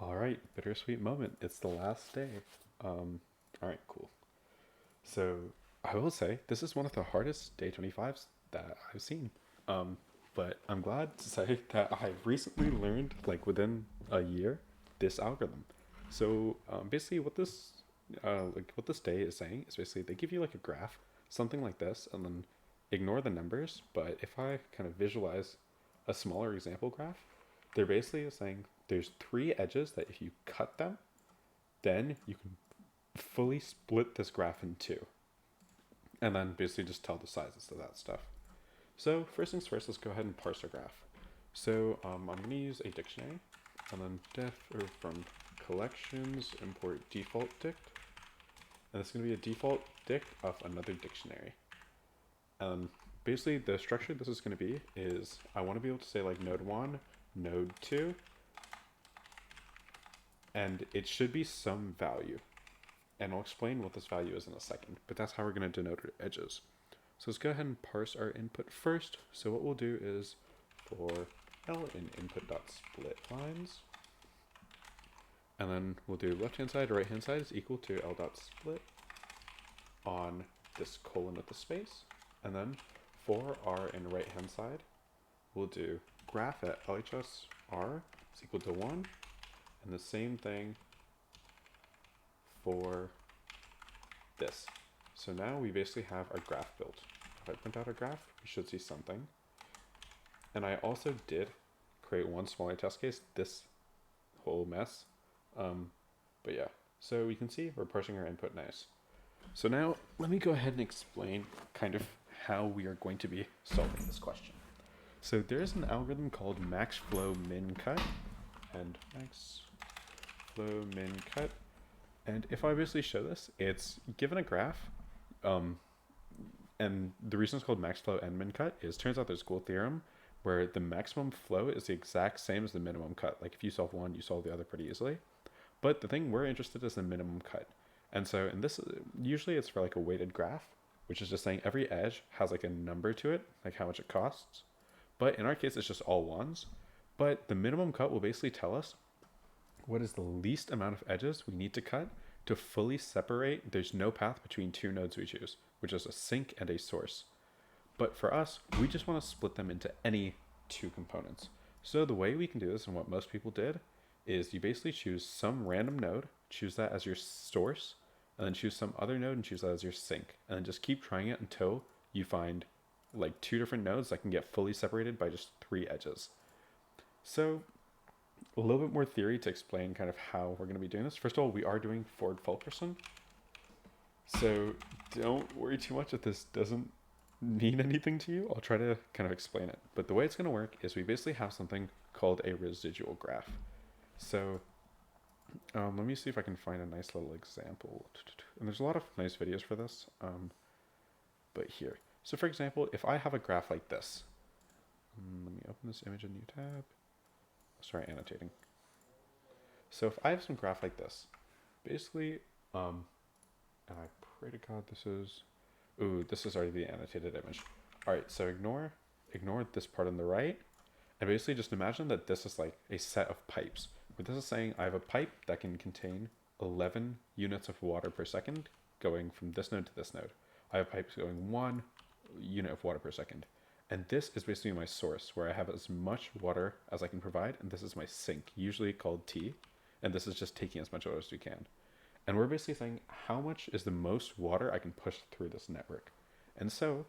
All right, bittersweet moment. It's the last day. All right, cool. So I will say this is one of the hardest day 25s that I've seen. Um, but I'm glad to say that I've recently learned, like within a year, this algorithm. So basically, what this day is saying is basically they give you like a graph, something like this, and then ignore the numbers. But if I kind of visualize a smaller example graph, they're basically saying there's three edges that if you cut them, then you can fully split this graph in two, and then basically just tell the sizes of that stuff. So first things first, let's go ahead and parse our graph. So I'm going to use a dictionary, and then from collections import default dict, and it's going to be a default dict of another dictionary. Basically the structure this is going to be is I want to be able to say like node 1, node 2, and it should be some value. And I'll explain what this value is in a second, but that's how we're going to denote our edges. So let's go ahead and parse our input first. So what we'll do is for L in input.split lines, and then we'll do left hand side, right hand side is equal to L.split on this colon with the space. And then for R in right hand side, we'll do graph at LHS R is equal to 1, and the same thing for this. So now we basically have our graph built. If I print out our graph, we should see something. And I also did create one smaller test case, this whole mess. But yeah, so you can see we're parsing our input nice. So now let me go ahead and explain kind of how we are going to be solving this question. So there's an algorithm called max flow min cut and max flow min cut. And if I basically show this, it's given a graph, and the reason it's called max flow and min cut is turns out there's a cool theorem where the maximum flow is the exact same as the minimum cut. Like if you solve one, you solve the other pretty easily. But the thing we're interested in is the minimum cut. And so in this, usually it's for like a weighted graph, which is just saying every edge has like a number to it, like how much it costs. But in our case, it's just all ones. But the minimum cut will basically tell us what is the least amount of edges we need to cut to fully separate. There's no path between two nodes we choose, which is a sink and a source. But for us, we just want to split them into any two components. So the way we can do this, and what most people did, is you basically choose some random node, choose that as your source, and then choose some other node and choose that as your sink. And then just keep trying it until you find like two different nodes that can get fully separated by just three edges. So a little bit more theory to explain kind of how we're going to be doing this. First of all, we are doing Ford Fulkerson. So don't worry too much if this doesn't mean anything to you. I'll try to kind of explain it. But the way it's going to work is we basically have something called a residual graph. So let me see if I can find a nice little example. And there's a lot of nice videos for this. But here. So for example, if I have a graph like this, let me open this image in a new tab. I'll start annotating. So if I have some graph like this, basically, and I pray to God this is already the annotated image. All right, so ignore this part on the right, and basically just imagine that this is like a set of pipes. Where this is saying I have a pipe that can contain 11 units of water per second going from this node to this node. I have pipes going 1 unit of water per second. And this is basically my source where I have as much water as I can provide, and this is my sink, usually called T, and this is just taking as much water as we can. And we're basically saying how much is the most water I can push through this network. And so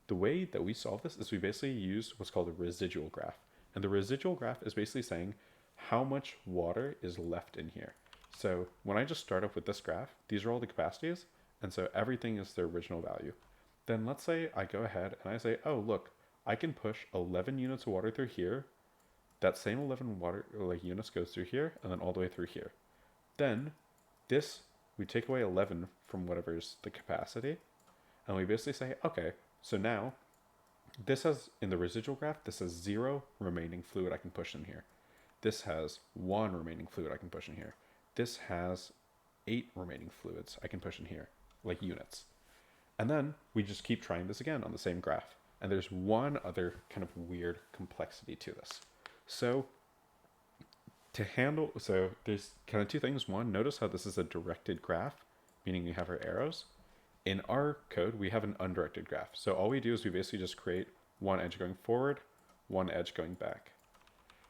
the way that we solve this is we basically use what's called a residual graph. And the residual graph is basically saying how much water is left in here. So when I just start up with this graph, these are all the capacities, and so everything is the original value. Then let's say I go ahead and I say, oh look, I can push 11 units of water through here. That same 11 water units goes through here and then all the way through here. Then this, we take away 11 from whatever's the capacity, and we basically say, okay, so now this has, in the residual graph, this has 0 remaining fluid I can push in here. This has 1 remaining fluid I can push in here. This has 8 remaining fluids I can push in here, like units. And then we just keep trying this again on the same graph. And there's one other kind of weird complexity to this. So To handle, so there's kind of two things. One, notice how this is a directed graph, meaning we have our arrows. In our code, we have an undirected graph. So all we do is we basically just create one edge going forward, one edge going back.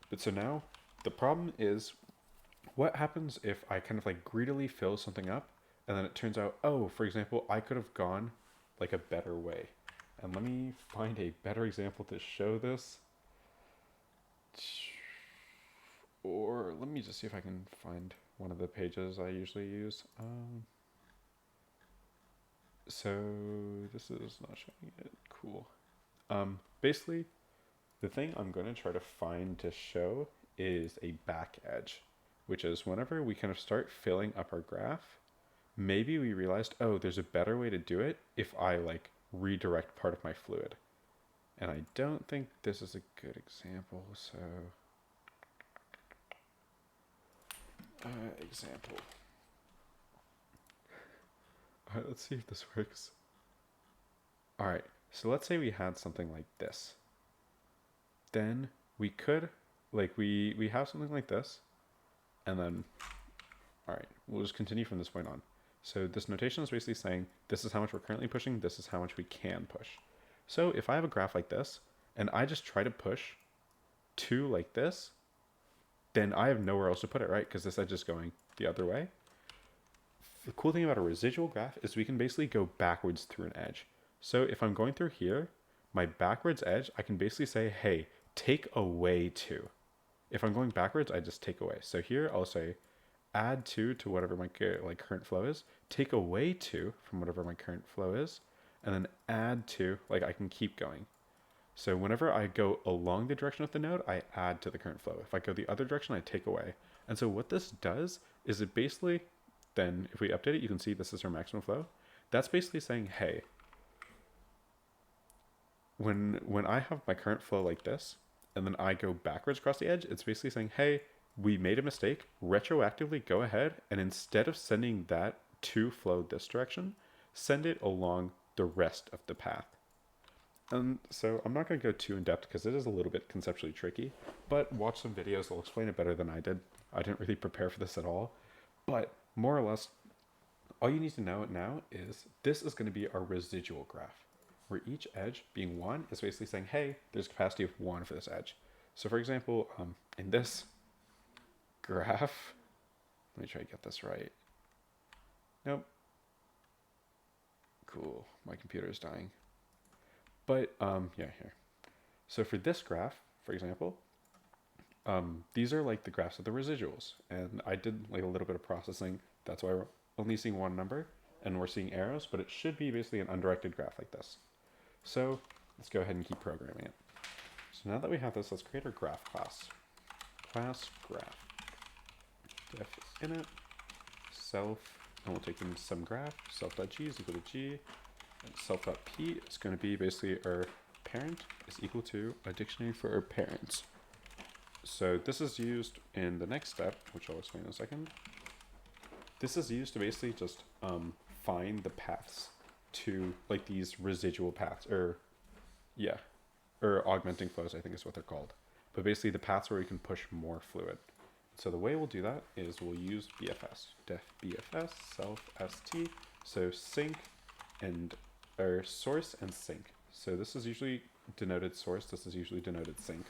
But so now the problem is, what happens if I kind of like greedily fill something up and then it turns out, oh, for example, I could have gone like a better way. And let me find a better example to show this. Or let me just see if I can find one of the pages I usually use. So this is not showing it. Cool. Basically, the thing I'm going to try to find to show is a back edge, which is whenever we kind of start filling up our graph, maybe we realized, oh, there's a better way to do it if I like redirect part of my fluid. And I don't think this is a good example, so example. All right, let's see if this works. All right, so let's say we had something like this. Then we could, like we have something like this, and then, all right, we'll just continue from this point on. So this notation is basically saying, this is how much we're currently pushing, this is how much we can push. So if I have a graph like this, and I just try to push 2 like this, then I have nowhere else to put it, right? Because this edge is going the other way. The cool thing about a residual graph is we can basically go backwards through an edge. So if I'm going through here, my backwards edge, I can basically say, hey, take away 2. If I'm going backwards, I just take away. So here I'll say add 2 to whatever my like current flow is, take away 2 from whatever my current flow is, and then add 2, like I can keep going. So whenever I go along the direction of the node, I add to the current flow. If I go the other direction, I take away. And so what this does is it basically, then if we update it, you can see this is our maximum flow. That's basically saying, hey, when I have my current flow like this, and then I go backwards across the edge, it's basically saying, hey, we made a mistake, retroactively go ahead, and instead of sending that to flow this direction, send it along the rest of the path. And so I'm not going to go too in depth because it is a little bit conceptually tricky, but watch some videos, they'll explain it better than I did. I didn't really prepare for this at all, but more or less, all you need to know now is this is going to be our residual graph, where each edge being 1 is basically saying, hey, there's a capacity of 1 for this edge. So for example, in this graph, let me try to get this right. Nope. Cool, my computer is dying. But yeah, here. So for this graph, for example, these are like the graphs of the residuals. And I did like a little bit of processing. That's why we're only seeing one number and we're seeing arrows, but it should be basically an undirected graph like this. So let's go ahead and keep programming it. So now that we have this, let's create our graph class. Class graph. Def init self, and we'll take in some graph. Self.g is equal to g. Self.p is going to be basically our parent is equal to a dictionary for our parents. So this is used in the next step, which I'll explain in a second. This is used to basically just find the paths to like these residual paths, or yeah, or augmenting flows, I think is what they're called. But basically the paths where we can push more fluid. So the way we'll do that is we'll use BFS, def BFS self st, so sync and or source and sync. So this is usually denoted source, this is usually denoted sync.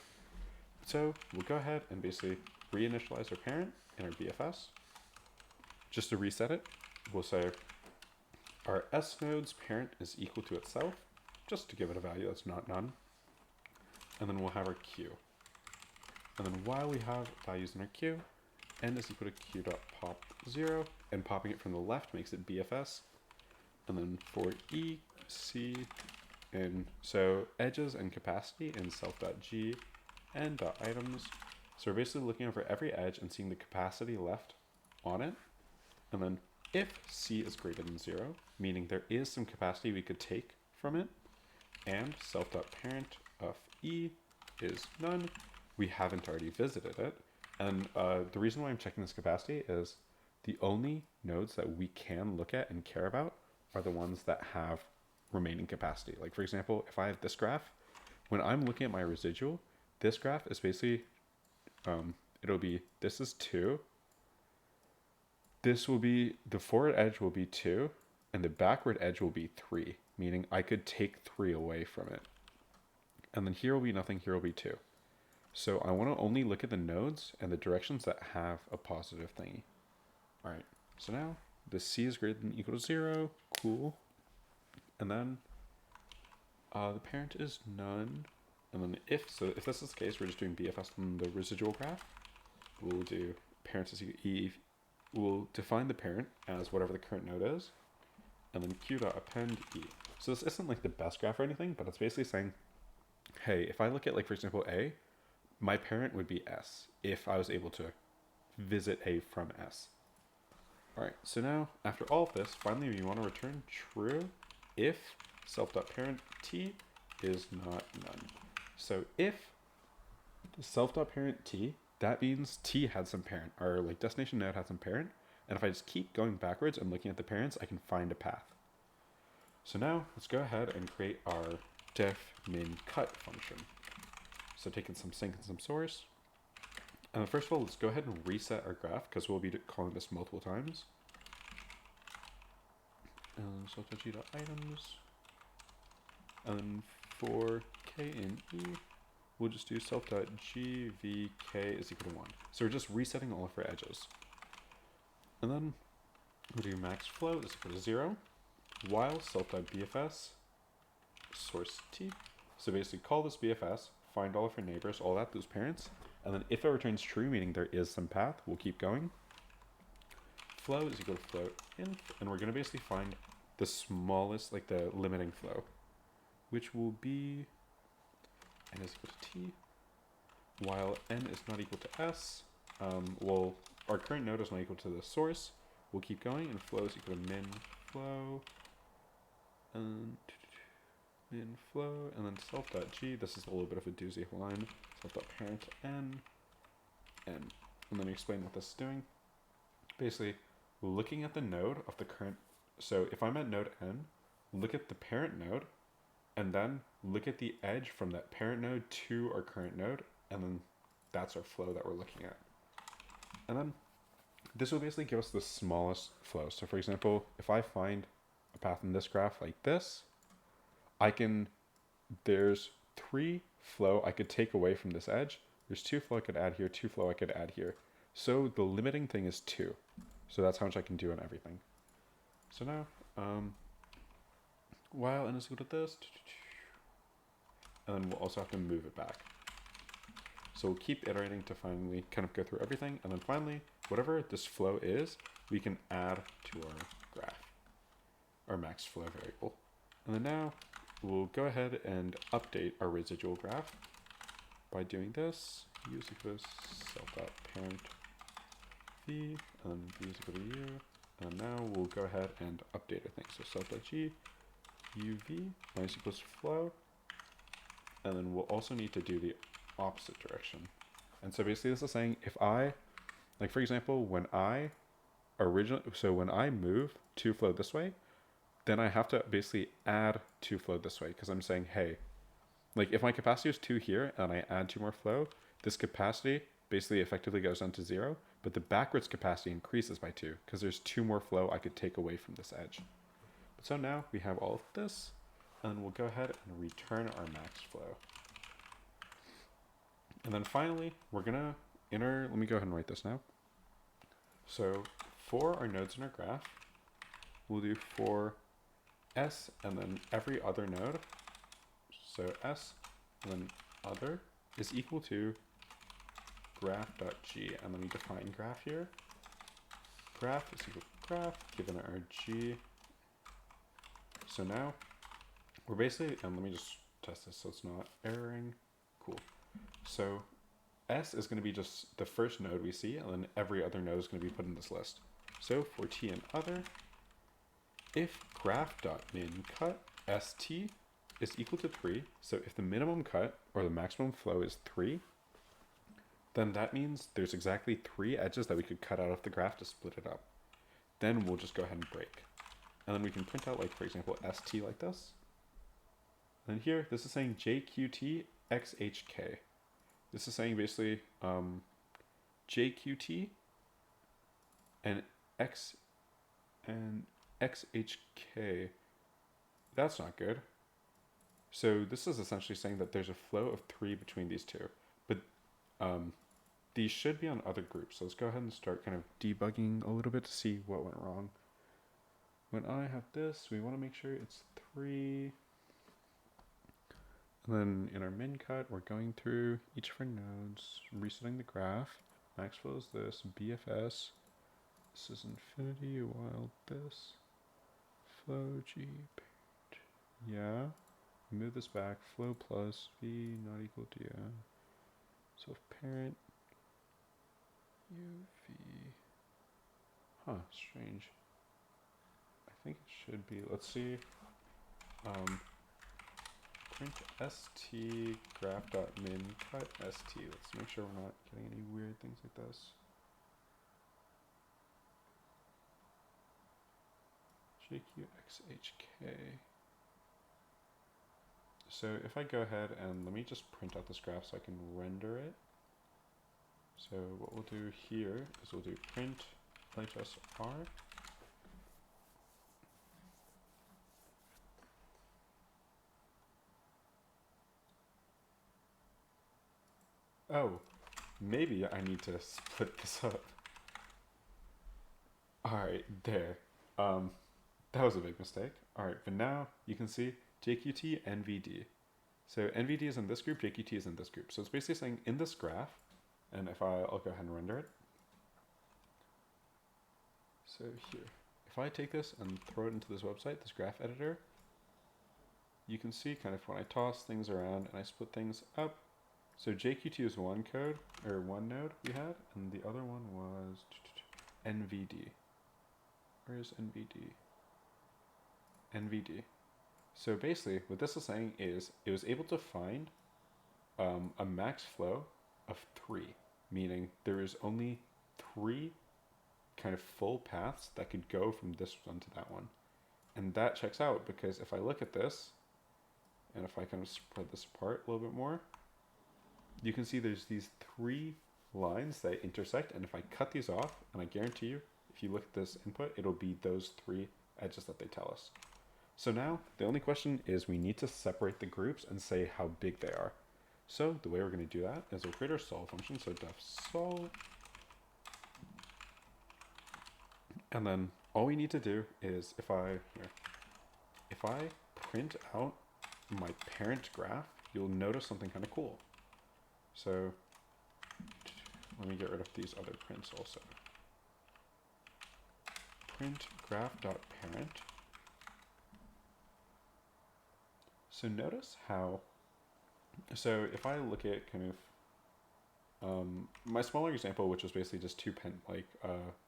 So we'll go ahead and basically reinitialize our parent in our BFS. Just to reset it, we'll say our S node's parent is equal to itself, just to give it a value that's not none. And then we'll have our Q. And then while we have values in our Q, n is equal to q.pop0, and popping it from the left makes it BFS. And then for E, C, and so edges and capacity in self.g and .items. So we're basically looking over every edge and seeing the capacity left on it. And then if C is greater than 0, meaning there is some capacity we could take from it, and self.parent of E is none, we haven't already visited it. And the reason why I'm checking this capacity is the only nodes that we can look at and care about are the ones that have remaining capacity. Like for example, if I have this graph, when I'm looking at my residual, this graph is basically, it'll be, this is 2. This will be, the forward edge will be 2, and the backward edge will be 3, meaning I could take 3 away from it. And then here will be nothing, here will be 2. So I want to only look at the nodes and the directions that have a positive thingy. All right, so now the c is greater than or equal to 0, cool. And then the parent is none. And then if this is the case, we're just doing BFS on the residual graph. We'll do parent is equal we'll define the parent as whatever the current node is, and then q.append e. So this isn't like the best graph or anything, but it's basically saying, hey, if I look at, like, for example, A, my parent would be S if I was able to visit A from S. All right, so now after all of this, finally we want to return true if self.parent t is not none. So if the self.parent t, that means t had some parent, or like destination node had some parent, and if I just keep going backwards and looking at the parents, I can find a path. So now let's go ahead and create our def min cut function. So taking some sink and some source. And first of all, let's go ahead and reset our graph because we'll be calling this multiple times. And self.g.items. And then for k and e, we'll just do self.gvk is equal to 1. So we're just resetting all of our edges. And then we'll do max flow is equal to 0, while self.bfs source t. So basically call this BFS, find all of our neighbors, all that, those parents, and then if it returns true, meaning there is some path, we'll keep going. Flow is equal to float inf, and we're going to basically find the smallest, like the limiting flow, which will be n is equal to t, while n is not equal to s. Well, our current node is not equal to the source. We'll keep going, and flow is equal to min flow, and min flow, and then self.g. This is a little bit of a doozy of a line. Self.parent n, and let me explain what this is doing. Basically, looking at the node of the current. So if I'm at node n, look at the parent node, and then look at the edge from that parent node to our current node, and then that's our flow that we're looking at. And then this will basically give us the smallest flow. So for example, if I find a path in this graph like this, there's 3 flow I could take away from this edge. There's 2 flow I could add here, 2 flow I could add here. So the limiting thing is 2. So that's how much I can do on everything. So now, while n is equal to this, and then we'll also have to move it back. So we'll keep iterating to finally kind of go through everything, and then finally, whatever this flow is, we can add to our graph, our max flow variable. And then now, we'll go ahead and update our residual graph by doing this. U is equal to self.parent v, and then v is equal to u. And now we'll go ahead and update our thing. So self.g uv minus equals flow. And then we'll also need to do the opposite direction. And so basically this is saying if I, like for example, when I move to flow this way, then I have to basically add 2 flow this way, because I'm saying, hey, like if my capacity is 2 here and I add 2 more flow, this capacity basically effectively goes down to 0, but the backwards capacity increases by 2 because there's 2 more flow I could take away from this edge. But so now we have all of this, and we'll go ahead and return our max flow. And then finally, we're gonna let me go ahead and write this now. So for our nodes in our graph, we'll do for s and then every other node. So s and then other is equal to graph.g, and then we define graph here. Graph is equal to graph given our g. So now we're basically, and let me just test this so it's not erroring. Cool. So s is going to be just the first node we see, and then every other node is going to be put in this list. So for t and other, if graph.mincut st is equal to 3, so if the minimum cut or the maximum flow is 3, then that means there's exactly 3 edges that we could cut out of the graph to split it up. Then we'll just go ahead and break. And then we can print out, like, for example, st like this. And here, this is saying jqt xhk. This is saying basically, JQT and X and XHK. That's not good. So this is essentially saying that there's a flow of 3 between these two, but these should be on other groups. So let's go ahead and start kind of debugging a little bit to see what went wrong. When I have this, we want to make sure it's 3. And then in our min cut, we're going through each of our nodes, resetting the graph. Max flow is this, BFS. This is infinity, while this flow G parent. Yeah. Move this back, flow plus V not equal to yeah. So if parent UV. Huh, strange. I think it should be, let's see. Print st graph dot min cut st. Let's make sure we're not getting any weird things like this. JQXHK. So if I go ahead and let me just print out this graph so I can render it. So what we'll do here is we'll do print LHSR. Oh, maybe I need to split this up. Alright, there. That was a big mistake. Alright, but now you can see JQT, NVD. So NVD is in this group, JQT is in this group. So it's basically saying in this graph, and I'll go ahead and render it. So here, if I take this and throw it into this website, this graph editor, you can see kind of when I toss things around and I split things up. So JQT is one code, or one node we had, and the other one was NVD. Where's NVD? NVD. So basically, what this is saying is it was able to find a max flow of 3, meaning there is only 3 kind of full paths that could go from this one to that one. And that checks out because if I look at this, and if I kind of spread this apart a little bit more, you can see there's these 3 lines that intersect, and if I cut these off, and I guarantee you, if you look at this input, it'll be those 3 edges that they tell us. So now, the only question is we need to separate the groups and say how big they are. So the way we're going to do that is we'll create our solve function, so def solve, and then all we need to do is if I print out my parent graph, you'll notice something kind of cool. So let me get rid of these other prints also. Print graph.parent. So notice how, so if I look at kind of my smaller example, which was basically just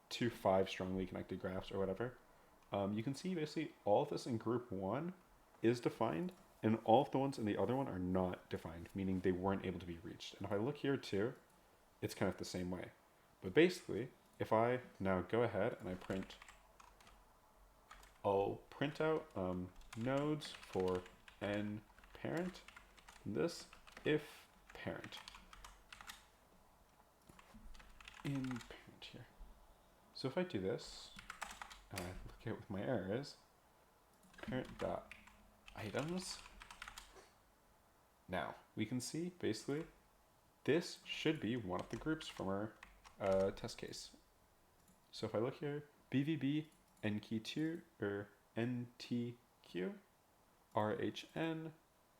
two 5 strongly connected graphs or whatever, you can see basically all of this in group 1 is defined, and all of the ones in the other one are not defined, meaning they weren't able to be reached. And if I look here too, it's kind of the same way. But basically, if I now go ahead and I'll print out nodes for n parent, and this if parent in parent here. So if I do this, and I look at what my error is, parent.items. Now, we can see, basically, this should be one of the groups from our test case. So if I look here, BVB, NQ2, or NTQ, RHN,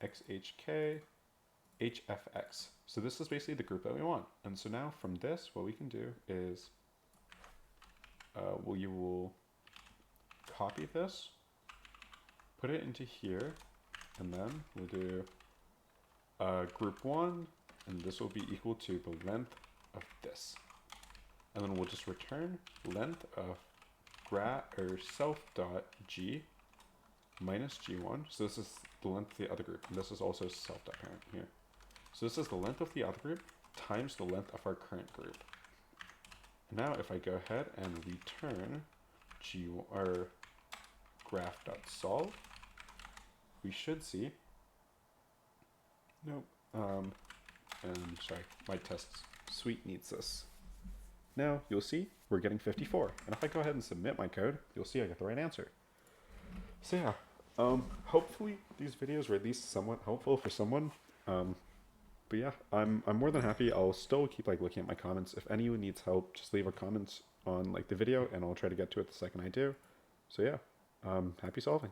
XHK, HFX. So this is basically the group that we want. And so now from this, what we can do is, you will copy this, put it into here, and then we'll do group 1, and this will be equal to the length of this. And then we'll just return length of self.g minus g1. So this is the length of the other group, and this is also self.parent here. So this is the length of the other group times the length of our current group. Now if I go ahead and return our graph.solve, we should see, nope, and sorry, my test suite needs this. Now you'll see we're getting 54. And if I go ahead and submit my code, you'll see I get the right answer. So yeah, hopefully these videos were at least somewhat helpful for someone. But yeah, I'm more than happy. I'll still keep like looking at my comments. If anyone needs help, just leave a comment on like the video and I'll try to get to it the second I do. So yeah, happy solving.